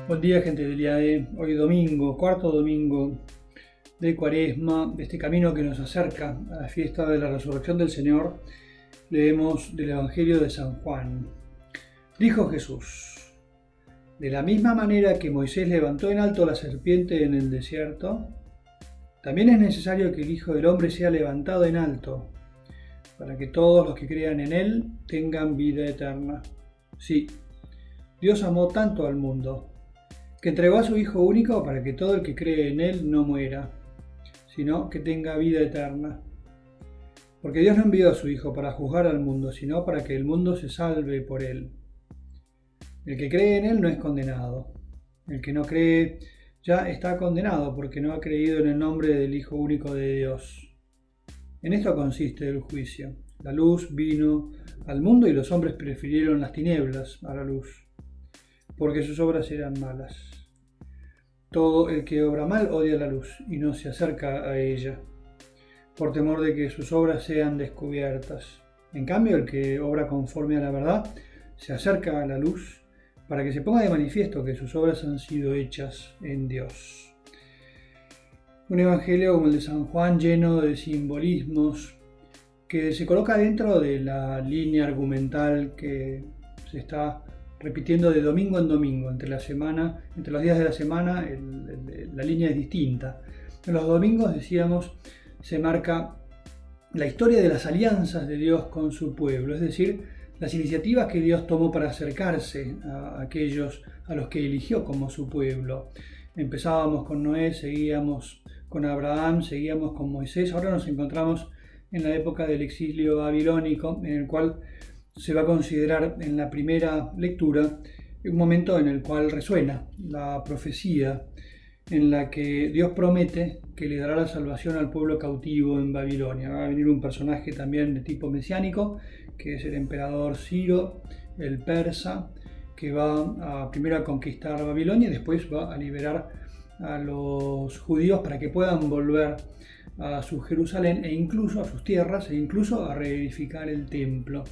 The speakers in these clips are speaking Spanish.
Buen día, gente del IAE. Hoy domingo, cuarto domingo de Cuaresma, de este camino que nos acerca a la fiesta de la resurrección del Señor, leemos del Evangelio de San Juan. Dijo Jesús: de la misma manera que Moisés levantó en alto la serpiente en el desierto, también es necesario que el Hijo del Hombre sea levantado en alto, para que todos los que crean en Él tengan vida eterna. Sí, Dios amó tanto al mundo, que entregó a su Hijo único para que todo el que cree en Él no muera, sino que tenga vida eterna. Porque Dios no envió a su Hijo para juzgar al mundo, sino para que el mundo se salve por Él. El que cree en Él no es condenado. El que no cree ya está condenado porque no ha creído en el nombre del Hijo único de Dios. En esto consiste el juicio. La luz vino al mundo y los hombres prefirieron las tinieblas a la luz, porque sus obras eran malas. Todo el que obra mal odia la luz y no se acerca a ella, por temor de que sus obras sean descubiertas. En cambio, el que obra conforme a la verdad se acerca a la luz para que se ponga de manifiesto que sus obras han sido hechas en Dios. Un evangelio como el de San Juan, lleno de simbolismos, que se coloca dentro de la línea argumental que se está repitiendo de domingo en domingo. Entre los días de la semana la línea es distinta. En los domingos, decíamos, se marca la historia de las alianzas de Dios con su pueblo, es decir, las iniciativas que Dios tomó para acercarse a aquellos a los que eligió como su pueblo. Empezábamos con Noé, seguíamos con Abraham, seguíamos con Moisés. Ahora nos encontramos en la época del exilio babilónico, en el cual se va a considerar en la primera lectura un momento en el cual resuena la profecía en la que Dios promete que le dará la salvación al pueblo cautivo en Babilonia. Va a venir un personaje también de tipo mesiánico, que es el emperador Ciro, el persa, que va primero a conquistar Babilonia y después va a liberar a los judíos para que puedan volver a su Jerusalén e incluso a sus tierras, e incluso a reedificar el templo.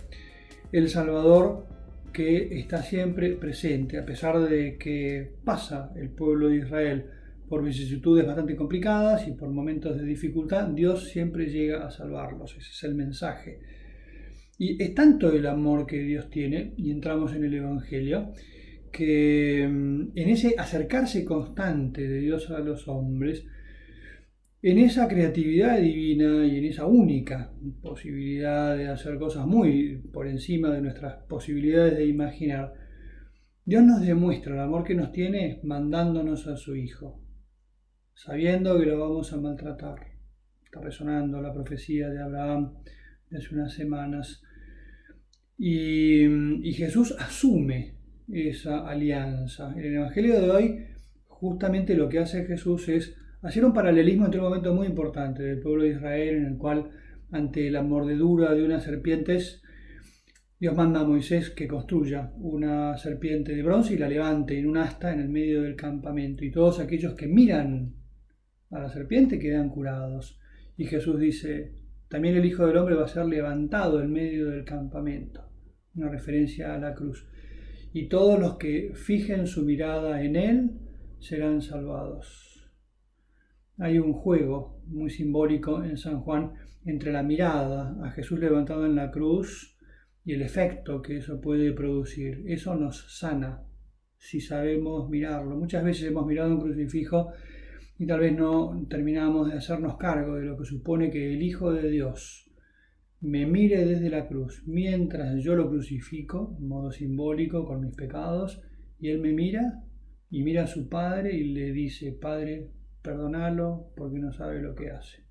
El Salvador que está siempre presente, a pesar de que pasa el pueblo de Israel por vicisitudes bastante complicadas y por momentos de dificultad, Dios siempre llega a salvarlos. Ese es el mensaje. Y es tanto el amor que Dios tiene, y entramos en el Evangelio, que en ese acercarse constante de Dios a los hombres, en esa creatividad divina y en esa única posibilidad de hacer cosas muy por encima de nuestras posibilidades de imaginar, Dios nos demuestra el amor que nos tiene mandándonos a su Hijo, sabiendo que lo vamos a maltratar. Está resonando la profecía de Abraham de hace unas semanas. Y Jesús asume esa alianza. En el Evangelio de hoy, justamente lo que hace Jesús es hacer un paralelismo entre un momento muy importante del pueblo de Israel, en el cual, ante la mordedura de unas serpientes, Dios manda a Moisés que construya una serpiente de bronce y la levante en un asta en el medio del campamento. Y todos aquellos que miran a la serpiente quedan curados. Y Jesús dice: también el Hijo del Hombre va a ser levantado en medio del campamento. Una referencia a la cruz. Y todos los que fijen su mirada en Él serán salvados. Hay un juego muy simbólico en San Juan entre la mirada a Jesús levantado en la cruz y el efecto que eso puede producir. Eso nos sana si sabemos mirarlo. Muchas veces hemos mirado un crucifijo y tal vez no terminamos de hacernos cargo de lo que supone que el Hijo de Dios me mire desde la cruz mientras yo lo crucifico, en modo simbólico, con mis pecados, y Él me mira y mira a su Padre y le dice: Padre, perdónalo porque no sabe lo que hace.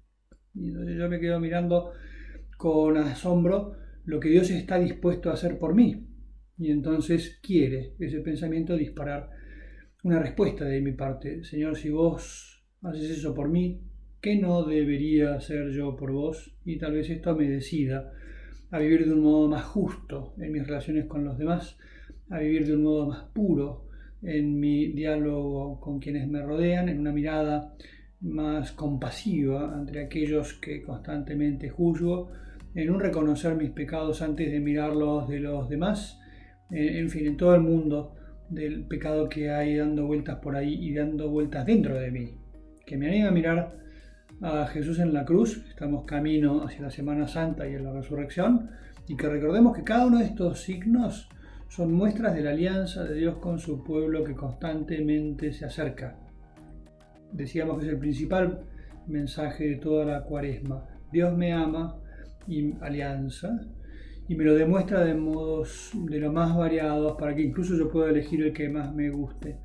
Y entonces yo me quedo mirando con asombro lo que Dios está dispuesto a hacer por mí. Y entonces quiere ese pensamiento disparar una respuesta de mi parte: Señor, si vos haces eso por mí, ¿qué no debería hacer yo por vos? Y tal vez esto me decida a vivir de un modo más justo en mis relaciones con los demás, a vivir de un modo más puro en mi diálogo con quienes me rodean, en una mirada más compasiva entre aquellos que constantemente juzgo, en un reconocer mis pecados antes de mirarlos de los demás, en fin, en todo el mundo del pecado que hay dando vueltas por ahí y dando vueltas dentro de mí, que me anima a mirar a Jesús en la cruz. Estamos camino hacia la Semana Santa y en la resurrección, y que recordemos que cada uno de estos signos son muestras de la alianza de Dios con su pueblo que constantemente se acerca. Decíamos que es el principal mensaje de toda la Cuaresma. Dios me ama y alianza, y me lo demuestra de modos de lo más variados para que incluso yo pueda elegir el que más me guste.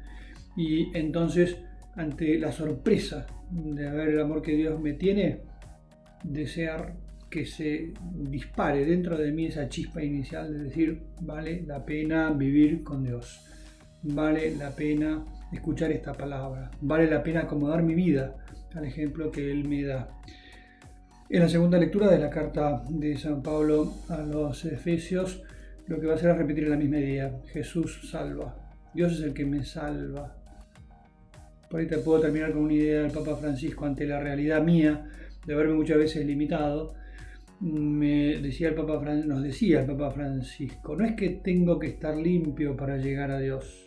Y entonces, ante la sorpresa de ver el amor que Dios me tiene, desear que se dispare dentro de mí esa chispa inicial de decir: vale la pena vivir con Dios, vale la pena escuchar esta palabra, vale la pena acomodar mi vida al ejemplo que Él me da. En la segunda lectura de la carta de San Pablo a los Efesios, lo que va a hacer es repetir la misma idea: Jesús salva, Dios es el que me salva. Por ahí te puedo terminar con una idea del Papa Francisco ante la realidad mía de haberme muchas veces limitado. Nos decía el Papa Francisco: no es que tengo que estar limpio para llegar a Dios,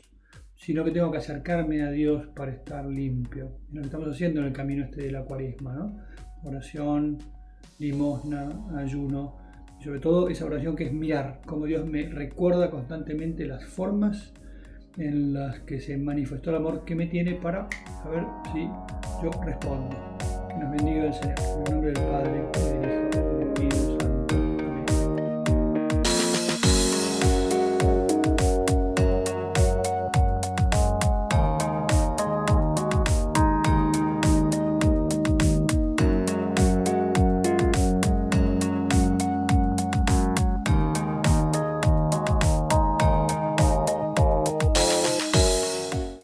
sino que tengo que acercarme a Dios para estar limpio. Y lo que estamos haciendo en el camino de la Cuaresma, ¿no? Oración, limosna, ayuno, y sobre todo esa oración que es mirar cómo Dios me recuerda constantemente las formas en las que se manifestó el amor que me tiene, para saber si yo respondo. Que nos bendiga el Señor. En el nombre del Padre, y del Hijo, y del Espíritu Santo.